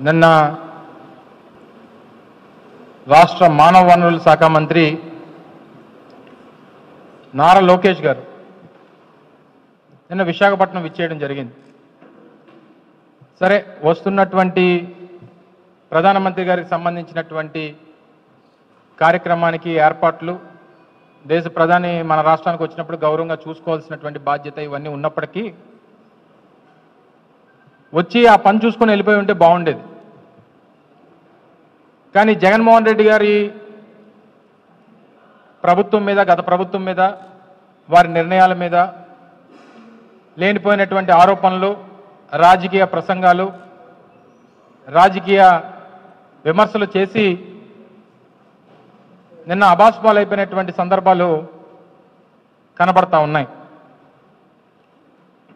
నిన్న రాష్ట్ర మానవ వనరుల శాఖ మంత్రి నారా లోకేష్ గారు నిన్న విశాఖపట్నం విచ్చేయడం జరిగింది. సరే, వస్తున్నటువంటి ప్రధానమంత్రి గారికి సంబంధించినటువంటి కార్యక్రమానికి ఏర్పాట్లు, దేశ ప్రధాని మన రాష్ట్రానికి వచ్చినప్పుడు గౌరవంగా చూసుకోవాల్సినటువంటి బాధ్యత ఇవన్నీ ఉన్నప్పటికీ వచ్చి ఆ పని చూసుకొని వెళ్ళిపోయి ఉంటే బాగుండేది. కానీ జగన్మోహన్ రెడ్డి గారి ప్రభుత్వం మీద, గత ప్రభుత్వం మీద, వారి నిర్ణయాల మీద లేనిపోయినటువంటి ఆరోపణలు, రాజకీయ ప్రసంగాలు, రాజకీయ విమర్శలు చేసి నిన్న అబాస్పాలైపోయినటువంటి సందర్భాలు కనబడతా ఉన్నాయి.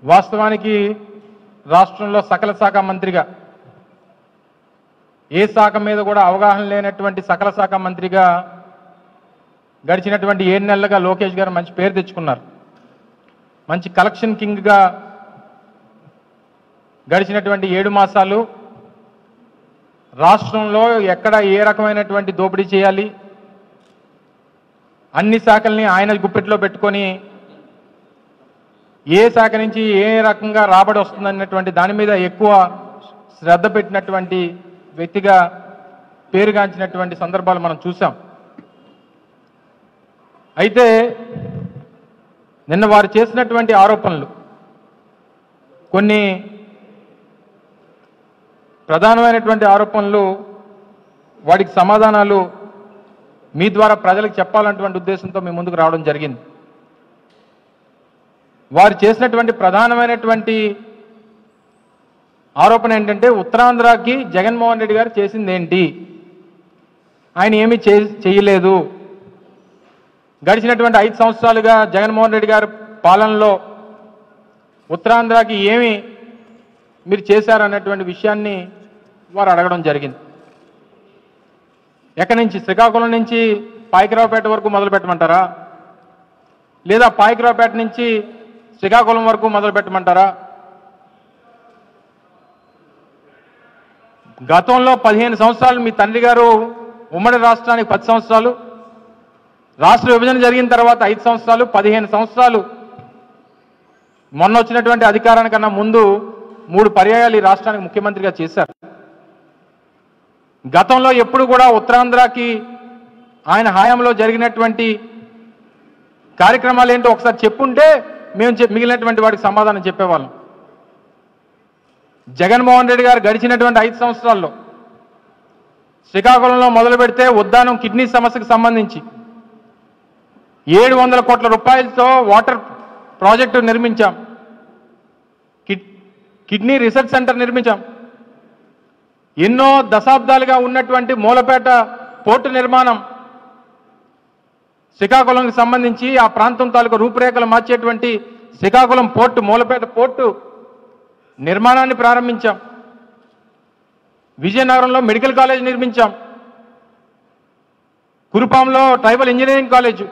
వాస్తవానికి రాష్ట్రంలో సకల శాఖ మంత్రిగా, ఏ శాఖ మీద కూడా అవగాహన లేనటువంటి సకల శాఖ మంత్రిగా గడిచినటువంటి 7 నెలలుగా లోకేష్ గారు మంచి పేరు తెచ్చుకున్నారు. మంచి కలెక్షన్ కింగ్గా గడిచినటువంటి 7 మాసాలు రాష్ట్రంలో ఎక్కడ ఏ రకమైనటువంటి దోపిడీ చేయాలి, అన్ని శాఖల్ని ఆయన గుప్పెట్లో పెట్టుకొని ఏ శాఖ నుంచి ఏ రకంగా రాబడి వస్తుందన్నటువంటి దాని మీద ఎక్కువ శ్రద్ధ పెట్టినటువంటి వ్యక్తిగా పేరుగాంచినటువంటి సందర్భాలు మనం చూసాం. అయితే నిన్న వారు చేసినటువంటి ఆరోపణలు, కొన్ని ప్రధానమైనటువంటి ఆరోపణలు, వాటికి సమాధానాలు మీ ద్వారా ప్రజలకు చెప్పాలన్నటువంటి ఉద్దేశంతో మీ ముందుకు రావడం జరిగింది. వారు చేసినటువంటి ప్రధానమైనటువంటి ఆరోపణ ఏంటంటే, ఉత్తరాంధ్రకి జగన్మోహన్ రెడ్డి గారు చేసింది ఏంటి, ఆయన ఏమీ చేయలేదు, గడిచినటువంటి 5 సంవత్సరాలుగా జగన్మోహన్ రెడ్డి గారి పాలనలో ఉత్తరాంధ్రకి ఏమి మీరు చేశారన్నటువంటి విషయాన్ని వారు అడగడం జరిగింది. ఎక్కడి నుంచి, శ్రీకాకుళం నుంచి పాయకరావుపేట వరకు మొదలు పెట్టమంటారా, లేదా పాయకరావుపేట నుంచి శ్రీకాకుళం వరకు మొదలు పెట్టమంటారా? గతంలో 15 సంవత్సరాలు మీ తండ్రి గారు ఉమ్మడి రాష్ట్రానికి 10 సంవత్సరాలు, రాష్ట్ర విభజన జరిగిన తర్వాత 5 సంవత్సరాలు, 15 సంవత్సరాలు మొన్న వచ్చినటువంటి అధికారానికన్నా ముందు 3 పర్యాయాలు ఈ రాష్ట్రానికి ముఖ్యమంత్రిగా చేశారు. గతంలో ఎప్పుడు కూడా ఉత్తరాంధ్రకి ఆయన హయాంలో జరిగినటువంటి కార్యక్రమాలు ఏంటో ఒకసారి చెప్పుంటే మేము మిగిలినటువంటి వాడికి సమాధానం చెప్పేవాళ్ళం. జగన్మోహన్ రెడ్డి గారు గడిచినటువంటి 5 సంవత్సరాల్లో శ్రీకాకుళంలో మొదలు పెడితే ఉద్దానం కిడ్నీ సమస్యకు సంబంధించి 700 కోట్ల రూపాయలతో వాటర్ ప్రాజెక్టు నిర్మించాం, కిడ్నీ రీసెర్చ్ సెంటర్ నిర్మించాం. ఎన్నో దశాబ్దాలుగా ఉన్నటువంటి మూలపేట పోర్టు నిర్మాణం, శ్రీకాకుళంకి సంబంధించి ఆ ప్రాంతం తాలూకు రూపురేఖలు మార్చేటువంటి శ్రీకాకుళం పోర్టు, మూలపేట పోర్టు నిర్మాణాన్ని ప్రారంభించాం. విజయనగరంలో మెడికల్ కాలేజ్ నిర్మించాం, కురుపాంలో ట్రైబల్ ఇంజనీరింగ్ కాలేజు,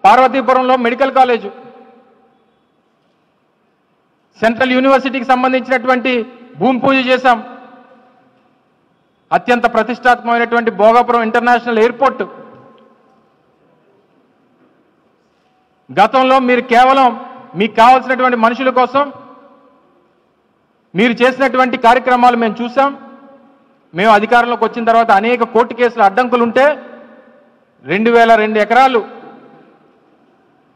పార్వతీపురంలో మెడికల్ కాలేజు, సెంట్రల్ యూనివర్సిటీకి సంబంధించినటువంటి భూమి పూజ చేశాం. అత్యంత ప్రతిష్టాత్మకమైనటువంటి భోగాపురం ఇంటర్నేషనల్ ఎయిర్పోర్ట్. గతంలో మీరు కేవలం మీకు కావాల్సినటువంటి మనుషుల కోసం మీరు చేసినటువంటి కార్యక్రమాలు మేము చూసాం. మేము అధికారంలోకి వచ్చిన తర్వాత అనేక కోర్టు కేసుల అడ్డంకులు ఉంటే 2002 ఎకరాలు,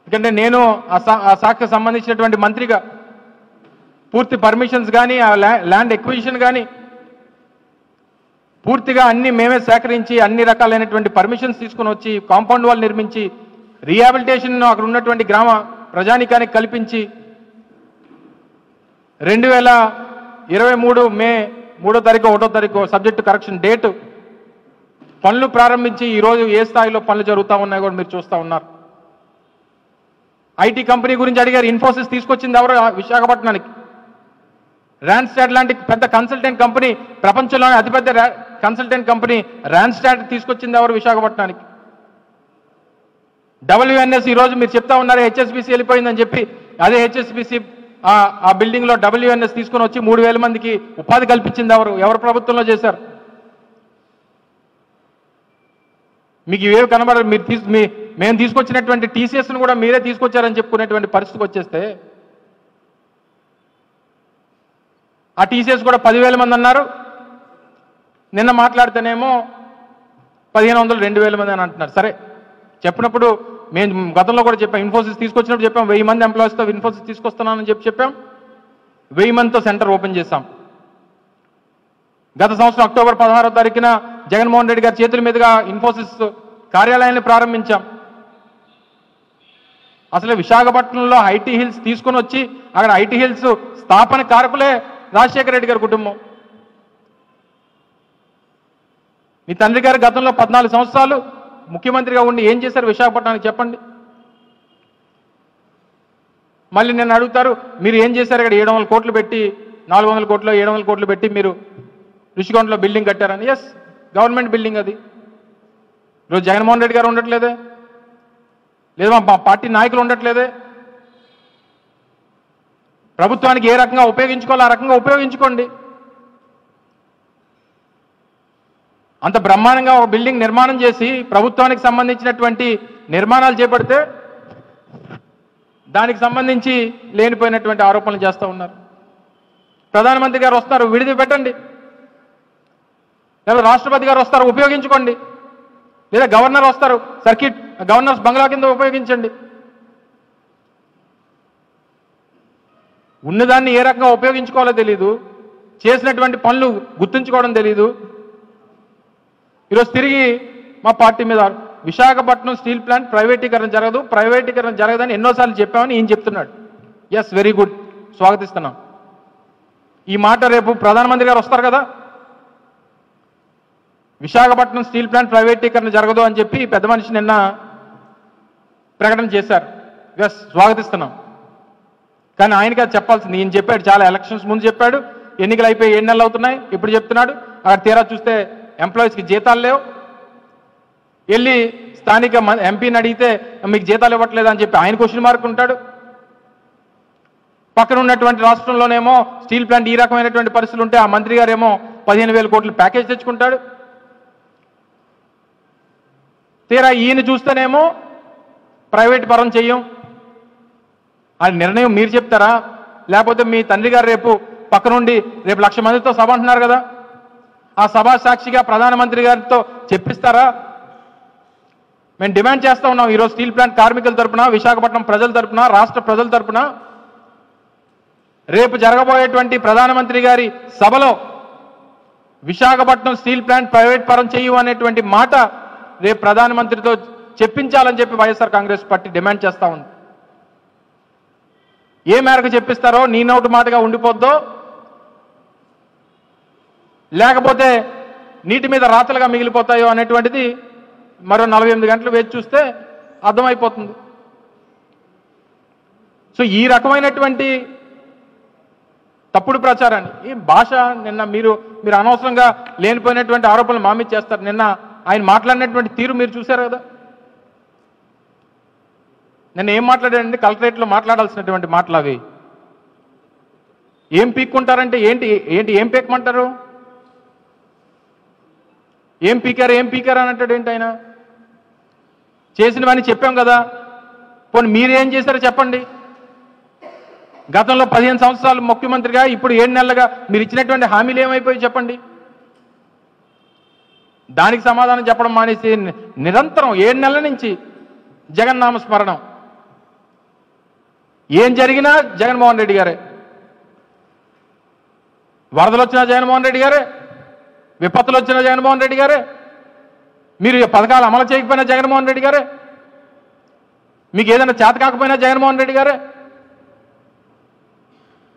ఎందుకంటే నేను ఆ శాఖకు సంబంధించినటువంటి మంత్రిగా పూర్తి పర్మిషన్స్ కానీ, ఆ ల్యాండ్ ఎక్విజిషన్ కానీ పూర్తిగా అన్ని మేమే సేకరించి అన్ని రకాలైనటువంటి పర్మిషన్స్ తీసుకుని వచ్చి కాంపౌండ్ వాల్ నిర్మించి రీహాబిలిటేషన్ అక్కడ ఉన్నటువంటి గ్రామ ప్రజానికానికి కల్పించి 2023 మే 3వ తారీఖు 1వ తారీఖు సబ్జెక్టు కరెక్షన్ డేటు పనులు ప్రారంభించి ఈరోజు ఏ స్థాయిలో పనులు జరుగుతూ ఉన్నాయో కూడా మీరు చూస్తూ ఉన్నారు. ఐటీ కంపెనీ గురించి అడిగారు. ఇన్ఫోసిస్ తీసుకొచ్చింది ఎవరు విశాఖపట్నానికి? ర్యాన్స్టాడ్ లాంటి పెద్ద కన్సల్టెంట్ కంపెనీ, ప్రపంచంలోనే అతిపెద్ద కన్సల్టెంట్ కంపెనీ ర్యాన్స్టాడ్ తీసుకొచ్చింది ఎవరు విశాఖపట్నానికి? WNS ఈరోజు మీరు చెప్తా ఉన్నారు హెచ్ఎస్బిసి వెళ్ళిపోయిందని చెప్పి, అదే హెచ్ఎస్బిసి ఆ బిల్డింగ్లో WNS తీసుకొని వచ్చి 3,000 మందికి ఉపాధి కల్పించింది ఎవరు ప్రభుత్వంలో చేశారు? మీకు ఇవేవి కనబడరు. మేము తీసుకొచ్చినటువంటి TCSను కూడా మీరే తీసుకొచ్చారని చెప్పుకునేటువంటి పరిస్థితికి వచ్చేస్తే ఆ TCS కూడా 10,000 మంది అన్నారు. నిన్న మాట్లాడితేనేమో 1,500 2,000 మంది అని అంటున్నారు. సరే చెప్పినప్పుడు మేము గతంలో కూడా చెప్పాం, ఇన్ఫోసిస్ తీసుకొచ్చినప్పుడు చెప్పాం 1000 మంది ఎంప్లాయీస్తో ఇన్ఫోసిస్ తీసుకొస్తున్నానని చెప్పాం. 1000 మందితో సెంటర్ ఓపెన్ చేశాం. గత సంవత్సరం అక్టోబర్ 16వ తారీఖున జగన్మోహన్ రెడ్డి గారి చేతుల మీదుగా ఇన్ఫోసిస్ కార్యాలయాన్ని ప్రారంభించాం. అసలు విశాఖపట్నంలో ఐటీ హిల్స్ తీసుకొని వచ్చి అక్కడ ఐటీ హిల్స్ స్థాపన కారకులే రాజశేఖర రెడ్డి గారి కుటుంబం. మీ తండ్రి గారు గతంలో 14 సంవత్సరాలు ముఖ్యమంత్రిగా ఉండి ఏం చేశారు విశాఖపట్నానికి చెప్పండి. మళ్ళీ నిన్ను అడుగుతారు మీరు ఏం చేశారు ఇక్కడ 700 కోట్లు పెట్టి 400 కోట్లు 700 కోట్లు పెట్టి మీరు రుషికొండలో బిల్డింగ్ కట్టారని. ఎస్, గవర్నమెంట్ బిల్డింగ్ అది. ఈరోజు జగన్మోహన్ రెడ్డి గారు ఉండట్లేదే, లేదా మా పార్టీ నాయకులు ఉండట్లేదే. ప్రభుత్వానికి ఏ రకంగా ఉపయోగించుకోవాలో ఆ రకంగా ఉపయోగించుకోండి. అంత బ్రహ్మాండంగా ఒక బిల్డింగ్ నిర్మాణం చేసి ప్రభుత్వానికి సంబంధించినటువంటి నిర్మాణాలు చేపడితే దానికి సంబంధించి లేనిపోయినటువంటి ఆరోపణలు చేస్తూ ఉన్నారు. ప్రధానమంత్రి గారు వస్తారు, విడిది పెట్టండి. లేదా రాష్ట్రపతి గారు వస్తారు, ఉపయోగించుకోండి. లేదా గవర్నర్ వస్తారు, సర్కిట్ గవర్నర్స్ బంగ్లా కింద ఉపయోగించండి. ఉన్నదాన్ని ఏ రకంగా ఉపయోగించుకోవాలో తెలీదు, చేసినటువంటి పనులు గుర్తుంచుకోవడం తెలీదు. ఈరోజు తిరిగి మా పార్టీ మీద విశాఖపట్నం స్టీల్ ప్లాంట్ ప్రైవేటీకరణ జరగదని ఎన్నోసార్లు చెప్పామని ఈయన చెప్తున్నాడు. ఎస్, వెరీ గుడ్, స్వాగతిస్తున్నాం. ఈ మాట రేపు ప్రధానమంత్రి గారు వస్తారు కదా, విశాఖపట్నం స్టీల్ ప్లాంట్ ప్రైవేటీకరణ జరగదు అని చెప్పి పెద్ద మనిషి నిన్న ప్రకటన చేశారు. ఎస్, స్వాగతిస్తున్నాం. కానీ ఆయనకి అది చెప్పాల్సింది. ఈయన చెప్పాడు, చాలా ఎలక్షన్స్ ముందు చెప్పాడు, ఎన్నికలు అయిపోయి 7 నెలలు అవుతున్నాయి, ఇప్పుడు చెప్తున్నాడు. అక్కడ తీరా చూస్తే ఎంప్లాయీస్కి జీతాలు లేవు. వెళ్ళి స్థానిక ఎంపీని అడిగితే మీకు జీతాలు ఇవ్వట్లేదు అని చెప్పి ఆయన క్వశ్చన్ మార్క్ ఉంటాడు. పక్కన ఉన్నటువంటి రాష్ట్రంలోనేమో స్టీల్ ప్లాంట్ ఈ రకమైనటువంటి పరిస్థితులు ఉంటే ఆ మంత్రి గారేమో 15,000 కోట్ల ప్యాకేజ్ తెచ్చుకుంటాడు. తీరా ఈయన చూస్తేనేమో ప్రైవేట్ పరం చెయ్యం. ఆ నిర్ణయం మీరు చెప్తారా, లేకపోతే మీ తండ్రి గారు రేపు పక్కనుండి రేపు 1,00,000 మందితో సభ అంటున్నారు కదా, ఆ సభా సాక్షిగా ప్రధానమంత్రి గారితో చెప్పిస్తారా? మేము డిమాండ్ చేస్తూ ఉన్నాం ఈరోజు స్టీల్ ప్లాంట్ కార్మికుల తరపున, విశాఖపట్నం ప్రజల తరపున, రాష్ట్ర ప్రజల తరపున రేపు జరగబోయేటువంటి ప్రధానమంత్రి గారి సభలో విశాఖపట్నం స్టీల్ ప్లాంట్ ప్రైవేట్ పరం చేయు అనేటువంటి మాట రేపు ప్రధానమంత్రితో చెప్పించాలని చెప్పి వైఎస్ఆర్ కాంగ్రెస్ పార్టీ డిమాండ్ చేస్తూ ఉంది. ఏ మేరకు చెప్పిస్తారో, నీ నోటు మాటగా ఉండిపోద్దో, లేకపోతే నీటి మీద రాతలుగా మిగిలిపోతాయో అనేటువంటిది మరో 48 గంటలు వేచి చూస్తే అర్థమైపోతుంది. సో ఈ రకమైనటువంటి తప్పుడు ప్రచారాన్ని, ఈ భాష నిన్న మీరు అనవసరంగా లేనిపోయినటువంటి ఆరోపణలు మామి చేస్తారు. నిన్న ఆయన మాట్లాడినటువంటి తీరు మీరు చూశారు కదా. నిన్న ఏం మాట్లాడారండి? కలెక్టరేట్లో మాట్లాడాల్సినటువంటి మాటలు అవి. ఏం పీక్కుంటారంటే ఏం పీకమంటారు? ఏం పీకారు అని అంటాడు ఏంటి ఆయన? చేసినవన్నీ చెప్పాం కదా. పోనీ మీరేం చేశారో చెప్పండి. గతంలో 15 సంవత్సరాలు ముఖ్యమంత్రిగా, ఇప్పుడు 7 నెలలుగా మీరు ఇచ్చినటువంటి హామీలు ఏమైపోయి చెప్పండి. దానికి సమాధానం చెప్పడం మానేసి నిరంతరం 7 నెలల నుంచి జగన్నామ స్మరణం. ఏం జరిగినా జగన్మోహన్ రెడ్డి గారే. వరదలు వచ్చినా జగన్మోహన్ రెడ్డి గారే, విపత్తులు వచ్చిన జగన్మోహన్ రెడ్డి గారే, మీరు పథకాలు అమలు చేయకపోయినా జగన్మోహన్ రెడ్డి గారే, మీకు ఏదైనా చేత కాకపోయినా జగన్మోహన్ రెడ్డి గారే.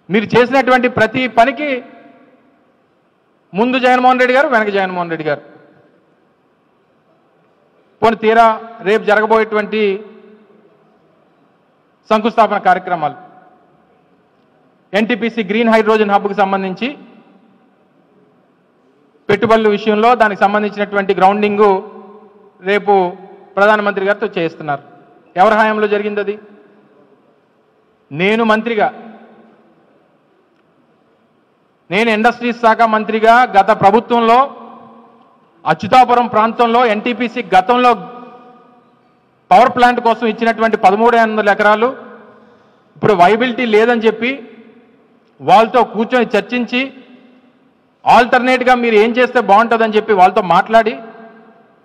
మీరు చేసినటువంటి ప్రతి పనికి ముందు జగన్మోహన్ రెడ్డి గారు, వెనక జగన్మోహన్ రెడ్డి గారు. పోనీ తీరా రేపు జరగబోయేటువంటి శంకుస్థాపన కార్యక్రమాలు, ఎన్టీపీసీ గ్రీన్ హైడ్రోజన్ హబ్కు సంబంధించి పెట్టుబడుల విషయంలో దానికి సంబంధించినటువంటి గ్రౌండింగు రేపు ప్రధానమంత్రి గారితో చేస్తున్నారు. ఎవరి హయాంలో జరిగింది అది? నేను మంత్రిగా నేను ఇండస్ట్రీస్ శాఖ మంత్రిగా గత ప్రభుత్వంలో అచ్యుతాపురం ప్రాంతంలో ఎన్టీపీసీ గతంలో పవర్ ప్లాంట్ కోసం ఇచ్చినటువంటి 1300 ఎకరాలు ఇప్పుడు వైబిలిటీ లేదని చెప్పి వాళ్ళతో కూర్చొని చర్చించి ఆల్టర్నేట్గా మీరు ఏం చేస్తే బాగుంటుందని చెప్పి వాళ్ళతో మాట్లాడి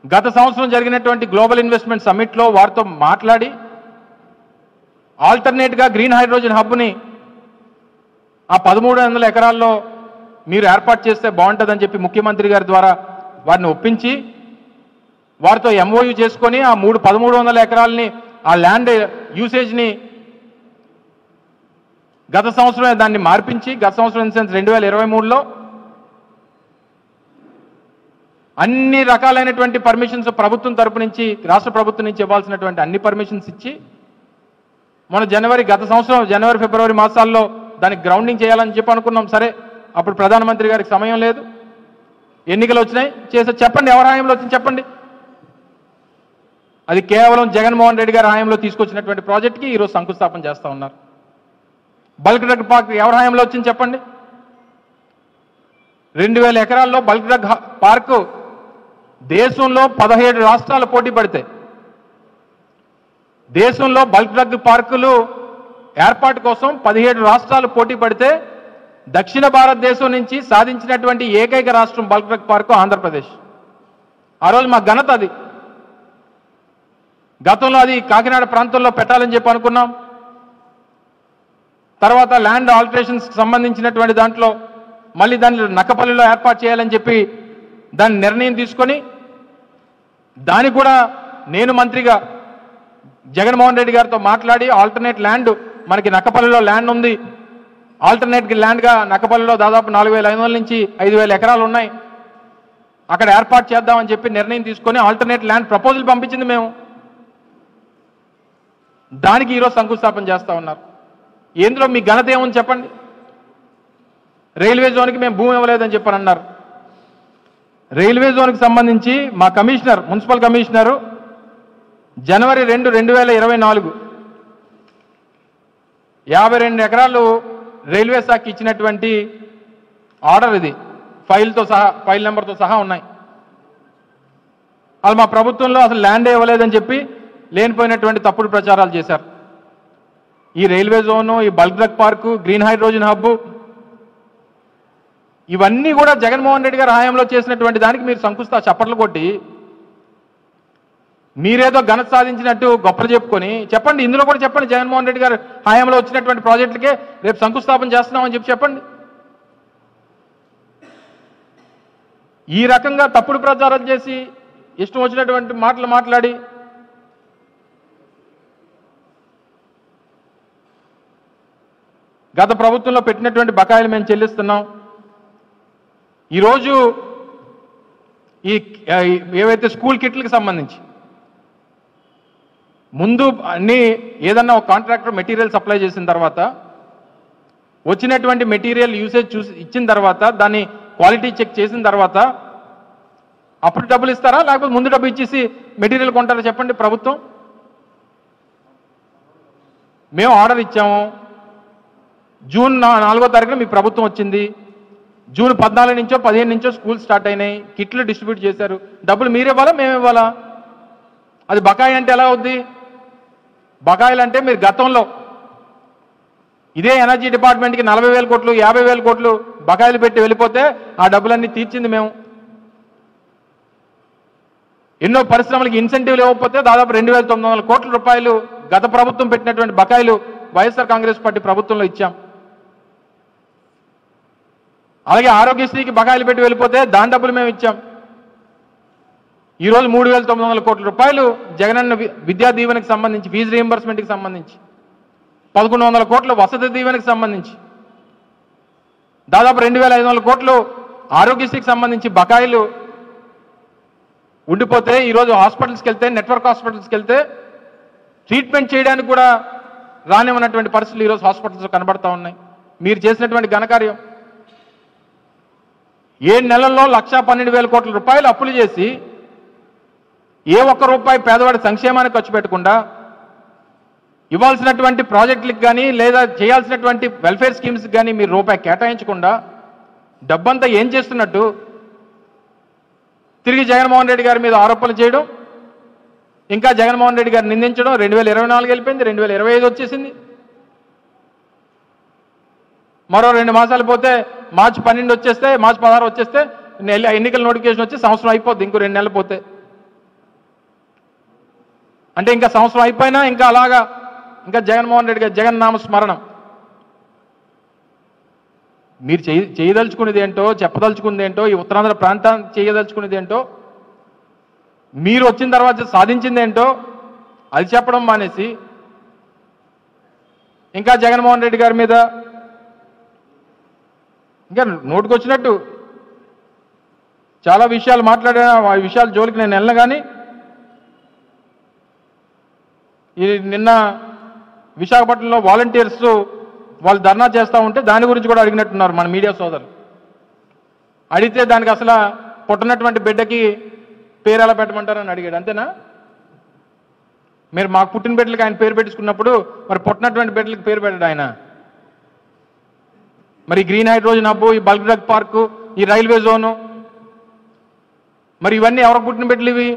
గత సంవత్సరం జరిగినటువంటి గ్లోబల్ ఇన్వెస్ట్మెంట్ సమ్మిట్లో వారితో మాట్లాడి ఆల్టర్నేట్గా గ్రీన్ హైడ్రోజన్ హబ్ని ఆ 1300 ఎకరాల్లో మీరు ఏర్పాటు చేస్తే బాగుంటుందని చెప్పి ముఖ్యమంత్రి గారి ద్వారా వారిని ఒప్పించి వారితో ఎంఓయూ చేసుకొని ఆ 1300 ఎకరాలని ఆ ల్యాండ్ యూసేజ్ని గత సంవత్సరమే దాన్ని మార్పించి గత సంవత్సరం ఇన్ సెన్స్ 2023లో అన్ని రకాలైనటువంటి పర్మిషన్స్ ప్రభుత్వం తరపు నుంచి రాష్ట్ర ప్రభుత్వం నుంచి ఇవ్వాల్సినటువంటి అన్ని పర్మిషన్స్ ఇచ్చి మన గత సంవత్సరం జనవరి ఫిబ్రవరి మాసాల్లో దానికి గ్రౌండింగ్ చేయాలని చెప్పి అనుకున్నాం. సరే అప్పుడు ప్రధానమంత్రి గారికి సమయం లేదు, ఎన్నికలు వచ్చినాయి చేసే చెప్పండి ఎవరి హాయంలో వచ్చింది చెప్పండి. అది కేవలం జగన్మోహన్ రెడ్డి గారి హాయంలో తీసుకొచ్చినటువంటి ప్రాజెక్ట్కి ఈరోజు శంకుస్థాపన చేస్తూ ఉన్నారు. బల్క్ డ్రగ్ పార్క్ ఎవరి హాయంలో వచ్చింది చెప్పండి. 2000 ఎకరాల్లో బల్క్ డ్రగ్ పార్కు దేశంలో 17 రాష్ట్రాలు పోటీ పడితే దేశంలో బల్క్ డ్రగ్ పార్కులు ఏర్పాటు కోసం 17 రాష్ట్రాలు పోటీ పడితే దక్షిణ భారతదేశం నుంచి సాధించినటువంటి ఏకైక రాష్ట్రం బల్క్ డ్రగ్ పార్కు ఆంధ్రప్రదేశ్. ఆ రోజు మా ఘనత అది. గతంలో అది కాకినాడ ప్రాంతంలో పెట్టాలని చెప్పి అనుకున్నాం. తర్వాత ల్యాండ్ ఆల్టరేషన్స్కి సంబంధించినటువంటి దాంట్లో మళ్ళీ దాన్ని నక్కపల్లిలో ఏర్పాటు చేయాలని చెప్పి దాన్ని నిర్ణయం తీసుకొని దానికి కూడా నేను మంత్రిగా జగన్మోహన్ రెడ్డి గారితో మాట్లాడి ఆల్టర్నేట్ ల్యాండ్ మనకి నక్కపల్లిలో ల్యాండ్ ఉంది, ఆల్టర్నేట్ ల్యాండ్గా నక్కపల్లిలో దాదాపు 4500 నుంచి 5000 ఎకరాలు ఉన్నాయి, అక్కడ ఏర్పాటు చేద్దామని చెప్పి నిర్ణయం తీసుకొని ఆల్టర్నేట్ ల్యాండ్ ప్రపోజల్ పంపించింది మేము. దానికి ఈరోజు శంకుస్థాపన చేస్తూ ఉన్నారు. ఏందులో మీ ఘనత ఏముంది చెప్పండి. రైల్వే జోన్కి మేము భూమి ఇవ్వలేదని చెప్పని అన్నారు. రైల్వే జోన్కి సంబంధించి మా కమిషనర్ మున్సిపల్ కమిషనరు జనవరి 2, 2024 52 ఎకరాలు రైల్వే శాఖకి ఇచ్చినటువంటి ఆర్డర్ ఇది, ఫైల్తో సహా ఫైల్ నెంబర్తో సహా ఉన్నాయి. వాళ్ళు మా ప్రభుత్వంలో అసలు ల్యాండే ఇవ్వలేదని చెప్పి లేనిపోయినటువంటి తప్పుడు ప్రచారాలు చేశారు. ఈ రైల్వే జోను, ఈ bulk drug park, green hydrogen hub ఇవన్నీ కూడా జగన్మోహన్ రెడ్డి గారి హయాంలో చేసినటువంటి దానికి మీరు చప్పట్లు కొట్టి మీరేదో ఘనత సాధించినట్టు గొప్పలు చెప్పుకొని చెప్పండి. ఇందులో కూడా చెప్పండి జగన్మోహన్ రెడ్డి గారు హయాంలో వచ్చినటువంటి ప్రాజెక్టులకే రేపు శంకుస్థాపన చేస్తున్నామని చెప్పండి. ఈ రకంగా తప్పుడు ప్రచారం చేసి ఇష్టం వచ్చినటువంటి మాటలు మాట్లాడి గత ప్రభుత్వంలో పెట్టినటువంటి బకాయిలు మేము చెల్లిస్తున్నాం. ఈరోజు ఈ ఏవైతే స్కూల్ కిట్లకు సంబంధించి ముందు అన్ని ఏదన్నా ఒక కాంట్రాక్టర్ మెటీరియల్ సప్లై చేసిన తర్వాత వచ్చినటువంటి మెటీరియల్ యూసేజ్ చూసి ఇచ్చిన తర్వాత దాన్ని క్వాలిటీ చెక్ చేసిన తర్వాత అప్పుడు డబ్బులు ఇస్తారా, లేకపోతే ముందు డబ్బు ఇచ్చేసి మెటీరియల్ కొంటారా చెప్పండి. ప్రభుత్వం మేము ఆర్డర్ ఇచ్చాము, జూన్ 4వ తారీఖున మీ ప్రభుత్వం వచ్చింది, జూన్ 14 నుంచో 15 నుంచో స్కూల్ స్టార్ట్ అయినాయి, కిట్లు డిస్ట్రిబ్యూట్ చేశారు, డబ్బులు మీరు ఇవ్వాలా మేము ఇవ్వాలా? అది బకాయి అంటే ఎలా అవుద్ది? బకాయిలు అంటే మీరు గతంలో ఇదే ఎనర్జీ డిపార్ట్మెంట్కి 40,000 కోట్లు 50,000 కోట్లు బకాయిలు పెట్టి వెళ్ళిపోతే ఆ డబ్బులన్నీ తీర్చింది మేము. ఎన్నో పరిశ్రమలకి ఇన్సెంటివ్లు ఇవ్వకపోతే దాదాపు 2,900 కోట్ల రూపాయలు గత ప్రభుత్వం పెట్టినటువంటి బకాయిలు వైఎస్ఆర్ కాంగ్రెస్ పార్టీ ప్రభుత్వంలో ఇచ్చాం. అలాగే ఆరోగ్యశ్రీకి బకాయిలు పెట్టి వెళ్ళిపోతే దాని డబ్బులు మేము ఇచ్చాం. ఈరోజు 3,900 కోట్ల రూపాయలు జగనన్న విద్యా దీవెనకి సంబంధించి, ఫీజు రీయింబర్స్మెంట్కి సంబంధించి, 1,100 కోట్లు వసతి దీవెనకి సంబంధించి, దాదాపు 2,500 కోట్లు ఆరోగ్యశ్రీకి సంబంధించి బకాయిలు ఉండిపోతే ఈరోజు హాస్పిటల్స్కి వెళ్తే, నెట్వర్క్ హాస్పిటల్స్కి వెళ్తే ట్రీట్మెంట్ చేయడానికి కూడా రానివ్వనటువంటి పరిస్థితులు ఈరోజు హాస్పిటల్స్ కనబడతా ఉన్నాయి. మీరు చేసినటువంటి ఘనకార్యం 7 నెలల్లో 1,12,000 కోట్ల రూపాయలు అప్పులు చేసి ఏ ఒక్క రూపాయి పేదవాడి సంక్షేమానికి ఖర్చు పెట్టకుండా, ఇవ్వాల్సినటువంటి ప్రాజెక్టులకు కానీ లేదా చేయాల్సినటువంటి వెల్ఫేర్ స్కీమ్స్కి కానీ మీరు రూపాయి కేటాయించకుండా డబ్బంతా ఏం చేస్తున్నట్టు తిరిగి జగన్మోహన్ రెడ్డి గారి మీద ఆరోపణలు చేయడం, ఇంకా జగన్మోహన్ రెడ్డి గారిని నిందించడం. 2024 వెళ్ళిపోయింది, 2025 వచ్చేసింది. మరో 2 మాసాలు పోతే మార్చి 12 వచ్చేస్తే, మార్చి 16 వచ్చేస్తే ఎన్నికల నోటిఫికేషన్ వచ్చి సంవత్సరం అయిపోద్ది. ఇంకో 2 నెలలు పోతే అంటే ఇంకా సంవత్సరం అయిపోయినా ఇంకా అలాగా ఇంకా జగన్మోహన్ రెడ్డి గారు జగన్ నామ స్మరణం. మీరు చేయదలుచుకునేది ఏంటో, చెప్పదలుచుకునేది ఏంటో, ఈ ఉత్తరాంధ్ర ప్రాంతాన్ని చేయదలుచుకునేది ఏంటో, మీరు వచ్చిన తర్వాత సాధించింది ఏంటో అది చెప్పడం మానేసి ఇంకా జగన్మోహన్ రెడ్డి గారి మీద ఇంకా నోటుకొచ్చినట్టు చాలా విషయాలు మాట్లాడిన ఆ విషయాల జోలికి నేను వెళ్ళను. కానీ ఈ నిన్న విశాఖపట్నంలో వాలంటీర్స్ వాళ్ళు ధర్నా చేస్తూ ఉంటే దాని గురించి కూడా అడిగినట్టున్నారు మన మీడియా సోదరులు. అడిగితే దానికి అసలు పుట్టినటువంటి బిడ్డకి పేరు ఎలా పెట్టమంటారని అడిగాడు. అంతేనా? మీరు మాకు పుట్టిన బిడ్డలకి ఆయన పేరు పెట్టించుకున్నప్పుడు మరి పుట్టినటువంటి బిడ్డలకి పేరు పెట్టాడు ఆయన. మరి గ్రీన్ హైడ్రోజన్ హబ్, ఈ బల్క్ డ్రగ్ పార్కు, ఈ రైల్వే జోను, మరి ఇవన్నీ ఎవరికి పుట్టిన బిడ్డలు ఇవి?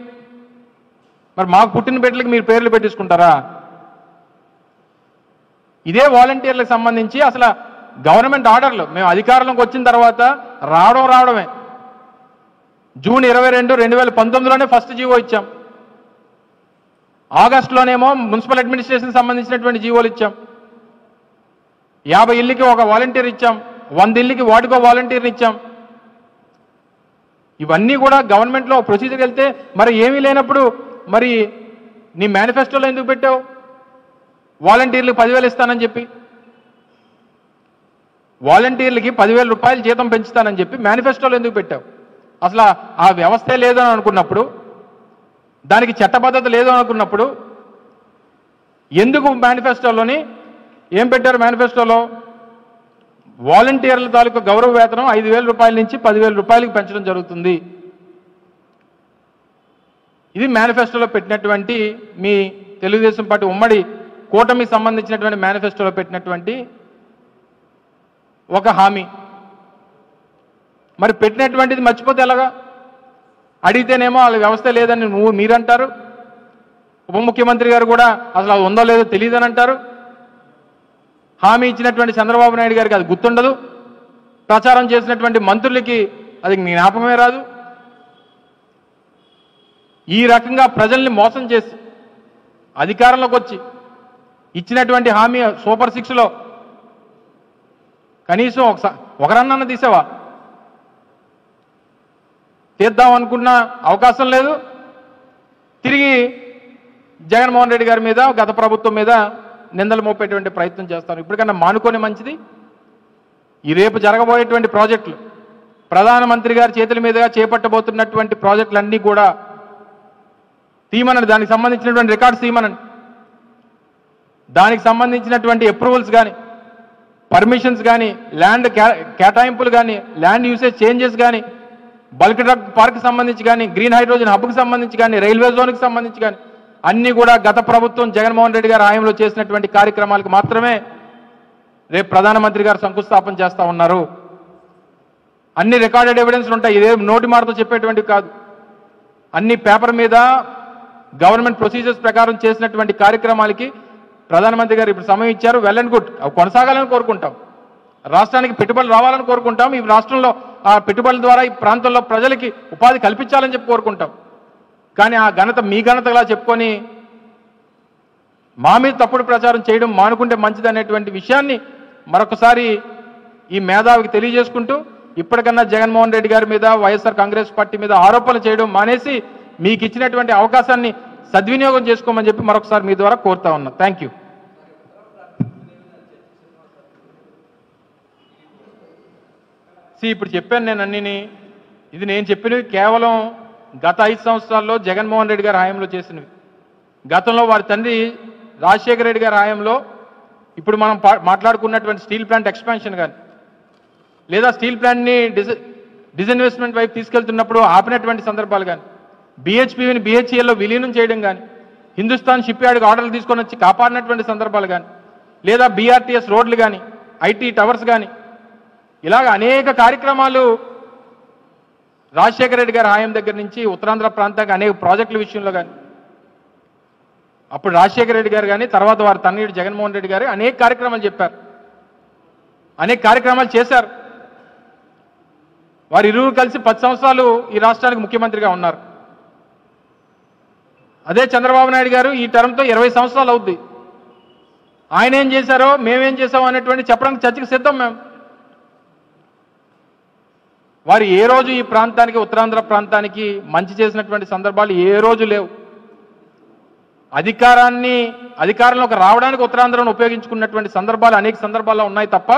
మరి మాకు పుట్టిన బిడ్డలకి మీరు పేర్లు పెట్టించుకుంటారా? ఇదే వాలంటీర్లకు సంబంధించి అసలు గవర్నమెంట్ ఆర్డర్లు మేము అధికారంలోకి వచ్చిన తర్వాత రావడమే. జూన్ 22, 2019లోనే ఫస్ట్ జీవో ఇచ్చాం. ఆగస్టులోనేమో మున్సిపల్ అడ్మినిస్ట్రేషన్ సంబంధించినటువంటి జీవోలు ఇచ్చాం. 50 ఇళ్ళకి ఒక వాలంటీర్ ఇచ్చాం, 100 ఇళ్ళకి వాటికో వాలంటీర్ని ఇచ్చాం. ఇవన్నీ కూడా గవర్నమెంట్లో ప్రొసీజర్ వెళ్తే మరి ఏమీ లేనప్పుడు మరి నీ మేనిఫెస్టోలో ఎందుకు పెట్టావు? వాలంటీర్లకు 10,000 ఇస్తానని చెప్పి, వాలంటీర్లకి 10,000 రూపాయలు జీతం పెంచుతానని చెప్పి మేనిఫెస్టోలో ఎందుకు పెట్టావు? అసలు ఆ వ్యవస్థే లేదని అనుకున్నప్పుడు, దానికి చట్టబద్ధత లేదని అనుకున్నప్పుడు ఎందుకు మేనిఫెస్టోలోని ఏం పెట్టారు? మేనిఫెస్టోలో వాలంటీర్ల తాలూకు గౌరవ వేతనం 5,000 రూపాయల నుంచి 10,000 రూపాయలకు పెంచడం జరుగుతుంది. ఇది మేనిఫెస్టోలో పెట్టినటువంటి మీ తెలుగుదేశం పార్టీ ఉమ్మడి కూటమికి సంబంధించినటువంటి మేనిఫెస్టోలో పెట్టినటువంటి ఒక హామీ. మరి పెట్టినటువంటిది మర్చిపోతే ఎలాగా? అడిగితేనేమో వాళ్ళ వ్యవస్థ లేదని మీరంటారు, ఉప ముఖ్యమంత్రి గారు కూడా అసలు అది ఉందో లేదో తెలియదని అంటారు. హామీ ఇచ్చినటువంటి చంద్రబాబు నాయుడు గారికి అది గుర్తుండదు, ప్రచారం చేసినటువంటి మంత్రులకి అది జ్ఞాపకమే రాదు. ఈ రకంగా ప్రజల్ని మోసం చేసి అధికారంలోకి వచ్చి ఇచ్చినటువంటి హామీ సూపర్ 6లో కనీసం ఒకరన్నా తీసావా? తీద్దాం అనుకున్న అవకాశం లేదు. తిరిగి జగన్మోహన్ రెడ్డి గారి మీద, గత ప్రభుత్వం మీద నిందలు మోపేటువంటి ప్రయత్నం చేస్తాను. ఇప్పటికన్నా మానుకోనే మంచిది. ఈ రేపు జరగబోయేటువంటి ప్రాజెక్టులు, ప్రధానమంత్రి గారి చేతుల మీదుగా చేపట్టబోతున్నటువంటి ప్రాజెక్టులన్నీ కూడా తీయమనండి. దానికి సంబంధించినటువంటి రికార్డ్స్ తీయమనండి. దానికి సంబంధించినటువంటి అప్రూవల్స్ కానీ, పర్మిషన్స్ కానీ, ల్యాండ్ కేటాయింపులు కానీ, ల్యాండ్ యూసేజ్ చేంజెస్ కానీ, బల్క్ డ్రగ్ పార్క్ సంబంధించి కానీ, గ్రీన్ హైడ్రోజన్ హబ్కి సంబంధించి కానీ, రైల్వే జోన్కి సంబంధించి కానీ అన్నీ కూడా గత ప్రభుత్వం జగన్మోహన్ రెడ్డి గారి హయాంలో చేసినటువంటి కార్యక్రమాలకు మాత్రమే రేపు ప్రధానమంత్రి గారు శంకుస్థాపన చేస్తూ ఉన్నారు. అన్ని రికార్డెడ్ ఎవిడెన్స్లు ఉంటాయి. ఇదే నోటి మాటతో చెప్పేటువంటివి కాదు. అన్ని పేపర్ మీద గవర్నమెంట్ ప్రొసీజర్స్ ప్రకారం చేసినటువంటి కార్యక్రమాలకి ప్రధానమంత్రి గారు ఇప్పుడు సమయం ఇచ్చారు. వెల్ అండ్ గుడ్, అవి కొనసాగాలని కోరుకుంటాం. రాష్ట్రానికి పెట్టుబడులు రావాలని కోరుకుంటాం. ఈ రాష్ట్రంలో ఆ పెట్టుబడుల ద్వారా ఈ ప్రాంతంలో ప్రజలకి ఉపాధి కల్పించాలని చెప్పి కోరుకుంటాం. కానీ ఆ ఘనత మీ ఘనతలా చెప్పుకొని మా మీద తప్పుడు ప్రచారం చేయడం మానుకుంటే మంచిది అనేటువంటి విషయాన్ని మరొకసారి ఈ మేధావికి తెలియజేసుకుంటూ, ఇప్పటికన్నా జగన్మోహన్ రెడ్డి గారి మీద, వైఎస్ఆర్ కాంగ్రెస్ పార్టీ మీద ఆరోపణలు చేయడం మానేసి మీకు ఇచ్చినటువంటి అవకాశాన్ని సద్వినియోగం చేసుకోమని చెప్పి మరొకసారి మీ ద్వారా కోరుతా ఉన్నా. Thank you. ఇప్పుడు చెప్పాను నేను అన్నిని. ఇది నేను చెప్పినవి కేవలం గత 5 సంవత్సరాల్లో జగన్మోహన్ రెడ్డి గారి హయాంలో చేసినవి. గతంలో వారి తండ్రి రాజశేఖర రెడ్డి గారి హయాంలో ఇప్పుడు మనం మాట్లాడుకున్నటువంటి స్టీల్ ప్లాంట్ ఎక్స్పాన్షన్ కానీ, లేదా స్టీల్ ప్లాంట్ని డిస్ఇన్వెస్ట్మెంట్ వైపు తీసుకెళ్తున్నప్పుడు ఆపినటువంటి సందర్భాలు కానీ, BHPని BHELలో విలీనం చేయడం కానీ, హిందుస్థాన్ షిప్ యార్డ్కి ఆర్డర్లు తీసుకొని వచ్చి కాపాడినటువంటి సందర్భాలు కానీ, లేదా BRTS రోడ్లు కానీ, IT టవర్స్ కానీ, ఇలాగ అనేక కార్యక్రమాలు రాజశేఖర రెడ్డి గారి హాయం దగ్గర నుంచి ఉత్తరాంధ్ర ప్రాంతానికి అనేక ప్రాజెక్టుల విషయంలో కానీ, అప్పుడు రాజశేఖర రెడ్డి గారు కానీ తర్వాత వారి తన్నీడు జగన్మోహన్ రెడ్డి గారు అనేక కార్యక్రమాలు చెప్పారు, అనేక కార్యక్రమాలు చేశారు. వారు ఇరువురు కలిసి 10 సంవత్సరాలు ఈ రాష్ట్రానికి ముఖ్యమంత్రిగా ఉన్నారు. అదే చంద్రబాబు నాయుడు గారు ఈ టర్మ్తో 20 సంవత్సరాలు అవుద్ది. ఆయన ఏం చేశారో మేమేం చేసామో అనేటువంటి చెప్పడానికి చర్చకు సిద్ధం మేము. వారు ఏ రోజు ఈ ప్రాంతానికి ఉత్తరాంధ్ర ప్రాంతానికి మంచి చేసినటువంటి సందర్భాలు ఏ రోజు లేవు. అధికారంలోకి రావడానికి ఉత్తరాంధ్రను ఉపయోగించుకున్నటువంటి సందర్భాలు అనేక సందర్భాల్లో ఉన్నాయి తప్ప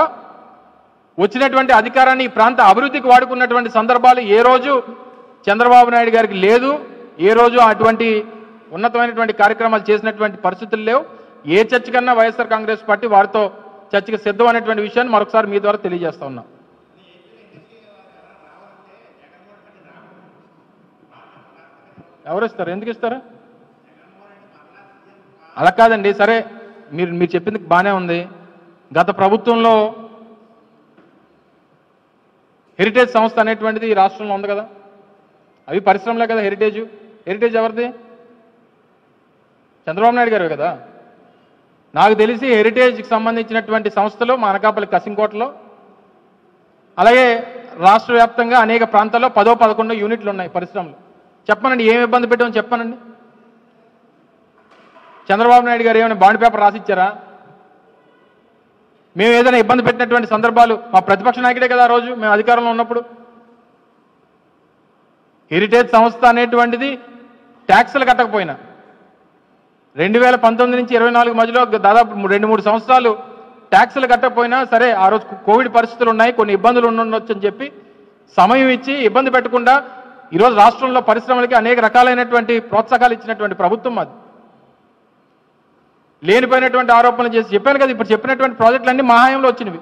వచ్చినటువంటి అధికారాన్ని ఈ ప్రాంత అభివృద్ధికి వాడుకున్నటువంటి సందర్భాలు ఏ రోజు చంద్రబాబు నాయుడు గారికి లేదు. ఏ రోజు అటువంటి ఉన్నతమైనటువంటి కార్యక్రమాలు చేసినటువంటి పరిస్థితులు లేవు. ఏ చర్చ కన్నా వైఎస్ఆర్ కాంగ్రెస్ పార్టీ వారితో చర్చకు సిద్ధం అనేటువంటి విషయాన్ని మరొకసారి మీ ద్వారా తెలియజేస్తా ఉన్నాం. ఎవరు ఇస్తారు? ఎందుకు ఇస్తారు? అలా కాదండి. సరే, మీరు చెప్పింది బాగానే ఉంది. గత ప్రభుత్వంలో హెరిటేజ్ సంస్థ అనేటువంటిది ఈ రాష్ట్రంలో ఉంది కదా, అవి పరిశ్రమలే కదా. హెరిటేజ్ ఎవరిది? చంద్రబాబు నాయుడు గారు కదా. నాకు తెలిసి హెరిటేజ్కి సంబంధించినటువంటి సంస్థలు మా అనకాపల్లి కసింకోటలో, అలాగే రాష్ట్ర వ్యాప్తంగా అనేక ప్రాంతాల్లో 10-11 యూనిట్లు ఉన్నాయి పరిశ్రమలు. చెప్పనండి, ఏమి ఇబ్బంది పెట్టామని చెప్పానండి. చంద్రబాబు నాయుడు గారు ఏమైనా బాండ్ పేపర్ రాసిచ్చారా? మేము ఏదైనా ఇబ్బంది పెట్టినటువంటి సందర్భాలు మా ప్రతిపక్ష నాయకుడే కదా ఆ రోజు మేము అధికారంలో ఉన్నప్పుడు. హెరిటేజ్ సంస్థ అనేటువంటిది ట్యాక్సులు కట్టకపోయినా 2019 నుంచి 24 మధ్యలో దాదాపు 2-3 సంవత్సరాలు ట్యాక్సులు కట్టకపోయినా సరే, ఆ రోజు కోవిడ్ పరిస్థితులు ఉన్నాయి, కొన్ని ఇబ్బందులు ఉండొచ్చు అని చెప్పి సమయం ఇచ్చి ఇబ్బంది పెట్టకుండా ఈరోజు రాష్ట్రంలో పరిశ్రమలకి అనేక రకాలైనటువంటి ప్రోత్సాహాలు ఇచ్చినటువంటి ప్రభుత్వం అది. లేనిపోయినటువంటి ఆరోపణలు చేసి చెప్పాను కదా, ఇప్పుడు చెప్పినటువంటి ప్రాజెక్టులన్నీ మా హయాంలో వచ్చినవి.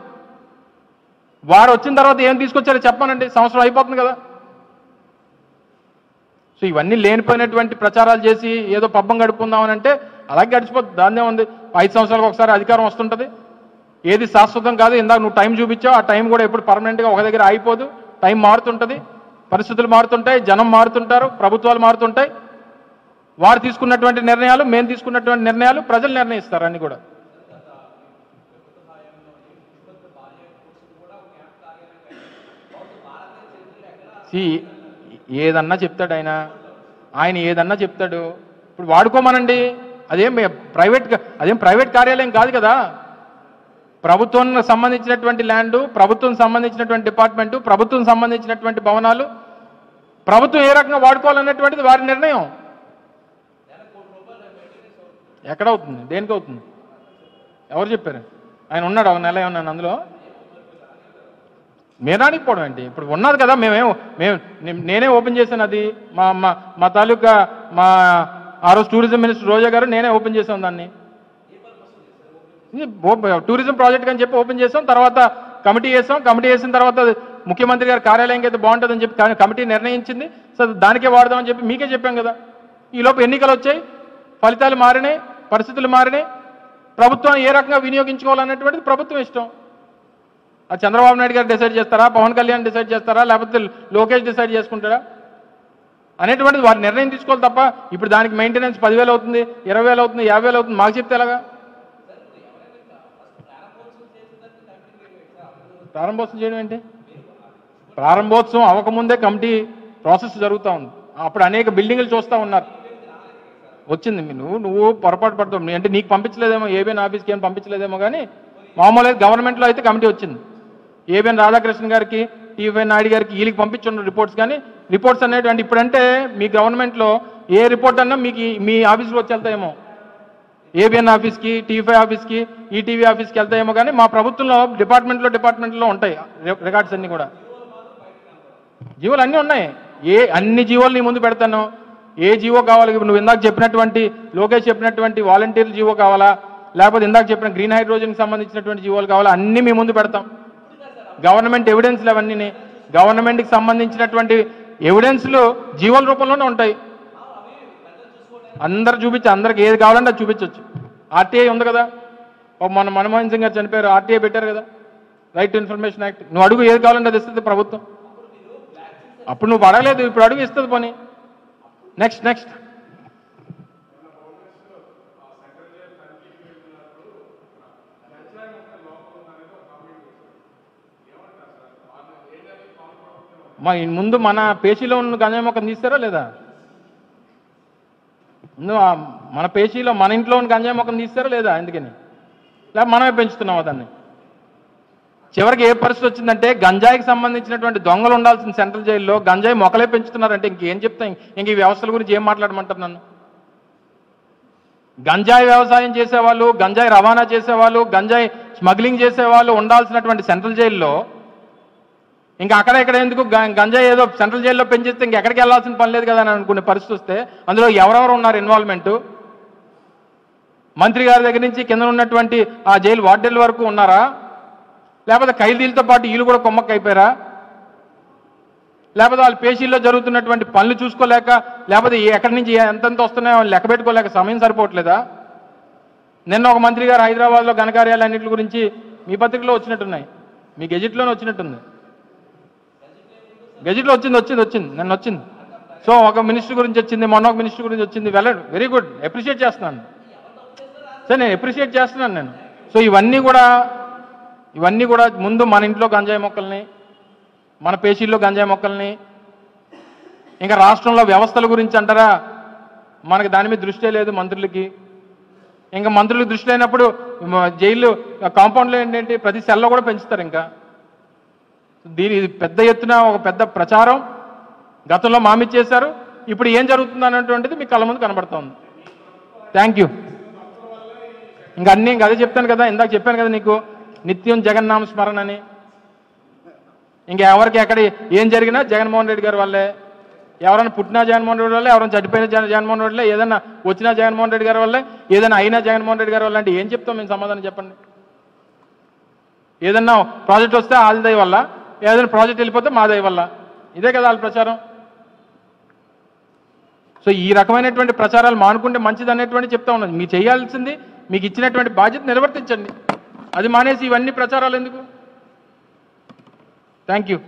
వారు వచ్చిన తర్వాత ఏం తీసుకొచ్చారో చెప్పానండి. సంవత్సరం అయిపోతుంది కదా. సో ఇవన్నీ లేనిపోయినటువంటి ప్రచారాలు చేసి ఏదో పబ్బం గడుపుకుందామని అంటే అలాగే గడిచిపోతుంది. దాన్నే ఉంది. 5 సంవత్సరాలకు ఒకసారి అధికారం వస్తుంటుంది. ఏది శాశ్వతం కాదు. ఇందాక నువ్వు టైం చూపించావు, ఆ టైం కూడా ఎప్పుడు పర్మనెంట్గా ఒక దగ్గర ఆగిపోదు. టైం మారుతుంటుంది, పరిస్థితులు మారుతుంటాయి, జనం మారుతుంటారు, ప్రభుత్వాలు మారుతుంటాయి. వారు తీసుకున్నటువంటి నిర్ణయాలు, మేము తీసుకున్నటువంటి నిర్ణయాలు ప్రజలు నిర్ణయిస్తారు అన్ని కూడా. ఏదన్నా చెప్తాడు ఆయన ఏదన్నా చెప్తాడు. ఇప్పుడు వాడుకోమనండి. అదేం ప్రైవేట్ కార్యాలయం కాదు కదా. ప్రభుత్వానికి సంబంధించినటువంటి ల్యాండు, ప్రభుత్వం సంబంధించినటువంటి డిపార్ట్మెంటు, ప్రభుత్వం సంబంధించినటువంటి భవనాలు ప్రభుత్వం ఏ రకంగా వాడుకోవాలనేటువంటిది వారి నిర్ణయం. ఎక్కడవుతుంది? దేనికి అవుతుంది? ఎవరు చెప్పారు? ఆయన ఉన్నాడు, ఒక నెల ఏమన్నాను అందులో. మేరానికి పోవడం ఏంటి? ఇప్పుడు ఉన్నది కదా. నేనే ఓపెన్ చేశాను అది. మా తాలూకా ఆ రోజు టూరిజం మినిస్టర్ రోజా గారు నేనే ఓపెన్ చేశాను దాన్ని. టూరిజం ప్రాజెక్ట్ అని చెప్పి ఓపెన్ చేసాం. తర్వాత కమిటీ వేసాం. కమిటీ వేసిన తర్వాత ముఖ్యమంత్రి గారి కార్యాలయంకి అయితే బాగుంటుందని చెప్పి కమిటీ నిర్ణయించింది. సో దానికే వాడదామని చెప్పి మీకే చెప్పాం కదా. ఈలోపు ఎన్నికలు వచ్చాయి, ఫలితాలు మారినాయి, పరిస్థితులు మారినాయి. ప్రభుత్వాన్ని ఏ రకంగా వినియోగించుకోవాలనేటువంటిది ప్రభుత్వం ఇష్టం. అది చంద్రబాబు నాయుడు గారు డిసైడ్ చేస్తారా, పవన్ కళ్యాణ్ డిసైడ్ చేస్తారా, లేకపోతే లోకేష్ డిసైడ్ చేసుకుంటారా అనేటువంటిది వారి నిర్ణయం తీసుకోవాలి తప్ప ఇప్పుడు దానికి మెయింటెనెన్స్ 10,000 అవుతుంది, 20,000 అవుతుంది, 50,000 అవుతుంది మాకు చెప్తే ఎలాగా? ప్రారంభోత్సవం చేయడం ఏంటి? ప్రారంభోత్సవం అవ్వకముందే కమిటీ ప్రాసెస్ జరుగుతూ ఉంది. అప్పుడు అనేక బిల్డింగ్లు చూస్తూ ఉన్నారు. వచ్చింది. నువ్వు పొరపాటు పడతావు. అంటే నీకు పంపించలేదేమో, ఏబిఎన్ ఆఫీస్కి ఏం పంపించలేదేమో, కానీ మామూలుగా గవర్నమెంట్లో అయితే కమిటీ వచ్చింది. ఏబిఎన్ రాధాకృష్ణ గారికి, టీవీ నాయుడు గారికి వీళ్ళకి పంపించున్న రిపోర్ట్స్. కానీ రిపోర్ట్స్ అనేటువంటి ఇప్పుడంటే మీ గవర్నమెంట్లో ఏ రిపోర్ట్ అన్నా మీకు మీ ఆఫీస్లో వచ్చి వెళ్తాయేమో. ఏబిఎన్ ఆఫీస్కి, టీవీ ఆఫీస్కి, ఈటీవీ ఆఫీస్కి వెళ్తాయేమో, కానీ మా ప్రభుత్వంలో డిపార్ట్మెంట్లో ఉంటాయి రికార్డ్స్ అన్నీ కూడా. జీవోలు అన్నీ ఉన్నాయి. అన్ని జీవోలు నీ ముందు పెడతాను. ఏ జీవో కావాలి? నువ్వు ఇందాక చెప్పినటువంటి లోకేష్ చెప్పినటువంటి వాలంటీర్ల జీవో కావాలా, లేకపోతే ఇందాక చెప్పిన గ్రీన్ హైడ్రోజన్కి సంబంధించినటువంటి జీవోలు కావాలా, అన్నీ మీ ముందు పెడతాం. గవర్నమెంట్ ఎవిడెన్స్లు అవన్నీ గవర్నమెంట్కి సంబంధించినటువంటి ఎవిడెన్స్లు జీవోల రూపంలోనే ఉంటాయి. అందరు చూపించి అందరికి ఏది కావాలంటే అది చూపించవచ్చు. ఆర్టీఐ ఉంది కదా. మన మన్మోహన్ సింగ్ గారు చనిపోయారు, ఆర్టీఐ పెట్టారు కదా. Right to information act. నువ్వు అడుగు, ఏది కావాలంటే అది ఇస్తుంది ప్రభుత్వం. అప్పుడు నువ్వు అడగలేదు, ఇప్పుడు అడుగు, ఇస్తుంది పోనీ. నెక్స్ట్ నెక్స్ట్ ముందు మన పేషీలో ఉన్న గంజాయి మొక్కను తీస్తారా లేదా? ముందు మన పేషీలో మన ఇంట్లో ఉన్న గంజాయి మొక్కను తీస్తారా లేదా? ఎందుకని లేదా మనమే పెంచుతున్నామా దాన్ని? చివరికి ఏ పరిస్థితి వచ్చిందంటే గంజాయికి సంబంధించినటువంటి దొంగలు ఉండాల్సిన సెంట్రల్ జైల్లో గంజాయి మొక్కలే పెంచుతున్నారంటే ఇంకేం చెప్తా? ఇంక ఈ వ్యవస్థల గురించి ఏం మాట్లాడమంటారు నన్ను? గంజాయి వ్యవసాయం చేసేవాళ్ళు, గంజాయి రవాణా చేసేవాళ్ళు, గంజాయి స్మగ్లింగ్ చేసేవాళ్ళు ఉండాల్సినటువంటి సెంట్రల్ జైల్లో ఇంకా అక్కడ ఇక్కడ ఎందుకు గంజాయి ఏదో సెంట్రల్ జైల్లో పెంచేస్తే ఇంకెక్కడికి వెళ్ళాల్సిన పని లేదు కదా అని అనుకునే పరిస్థితి వస్తే అందులో ఎవరెవరు ఉన్నారు ఇన్వాల్వ్మెంటు? మంత్రి గారి దగ్గర నుంచి కింద ఉన్నటువంటి ఆ జైలు వార్డెన్ల వరకు ఉన్నారా? లేకపోతే ఖైదీలతో పాటు వీళ్ళు కూడా కొమ్మక్క అయిపోయారా? లేకపోతే వాళ్ళ పేషీల్లో జరుగుతున్నటువంటి పనులు చూసుకోలేక, లేకపోతే ఎక్కడి నుంచి ఎంతెంత వస్తున్నాయో లెక్క పెట్టుకోలేక సమయం సరిపోవట్లేదా? నిన్న ఒక మంత్రి గారు హైదరాబాద్లో ఘనకార్యాలన్నింటి గురించి మీ పత్రికలో వచ్చినట్టున్నాయి, మీ గెజిట్లోనే వచ్చినట్టుంది. గెజిట్లో వచ్చింది నిన్న వచ్చింది. సో ఒక మినిస్టర్ గురించి వచ్చింది, మొన్న ఒక మినిస్టర్ గురించి వచ్చింది. వెరీ గుడ్, అప్రిషియేట్ చేస్తున్నాను సార్, నేను అప్రిషియేట్ చేస్తున్నాను నేను. సో ఇవన్నీ కూడా ముందు మన ఇంట్లో గంజాయి మొక్కల్ని, మన పేషీల్లో గంజాయి మొక్కల్ని, ఇంకా రాష్ట్రంలో వ్యవస్థల గురించి అంటారా? మనకి దాని మీద దృష్టే లేదు మంత్రులకి. ఇంకా మంత్రులకు దృష్టి లేనప్పుడు జైలు కాంపౌండ్లో ఏంటంటే ప్రతి సెల్లో కూడా పెంచుతారు. ఇంకా ఇది పెద్ద ఎత్తున ఒక పెద్ద ప్రచారం గతంలో మామిచ్చేశారు. ఇప్పుడు ఏం జరుగుతుంది అన్నటువంటిది మీ కళ్ళ ముందు కనబడుతోంది. Thank you. ఇంకా అన్నీ ఇంకా అదే చెప్తాను కదా, ఇందాక చెప్పాను కదా నీకు, నిత్యం జగన్నామ స్మరణ అని. ఇంకా ఎవరికి ఎక్కడ ఏం జరిగినా జగన్మోహన్ రెడ్డి గారి వల్లే, ఎవరైనా పుట్టినా జగన్మోహన్ రెడ్డి వల్లే, ఎవరైనా చనిపోయినా జగన్మోహన్ రెడ్డి వల్లే, ఏదైనా వచ్చినా జగన్మోహన్ రెడ్డి గారి వల్లే, ఏదైనా అయినా జగన్మోహన్ రెడ్డి గారి వల్ల. అంటే ఏం చెప్తాం మేము సమాధానం చెప్పండి? ఏదన్నా ప్రాజెక్ట్ వస్తే వాళ్ళ దయ వల్ల, ఏదైనా ప్రాజెక్ట్ వెళ్ళిపోతే మా దయ వల్ల. ఇదే కదా వాళ్ళ ప్రచారం. సో ఈ రకమైనటువంటి ప్రచారాలు మానుకుంటే మంచిది అనేటువంటి చెప్తా ఉన్నది. మీరు చేయాల్సింది, మీకు ఇచ్చినటువంటి బాధ్యత నిర్వర్తించండి. అది మానేసి ఇవన్నీ ప్రచారాలు ఎందుకు? Thank you.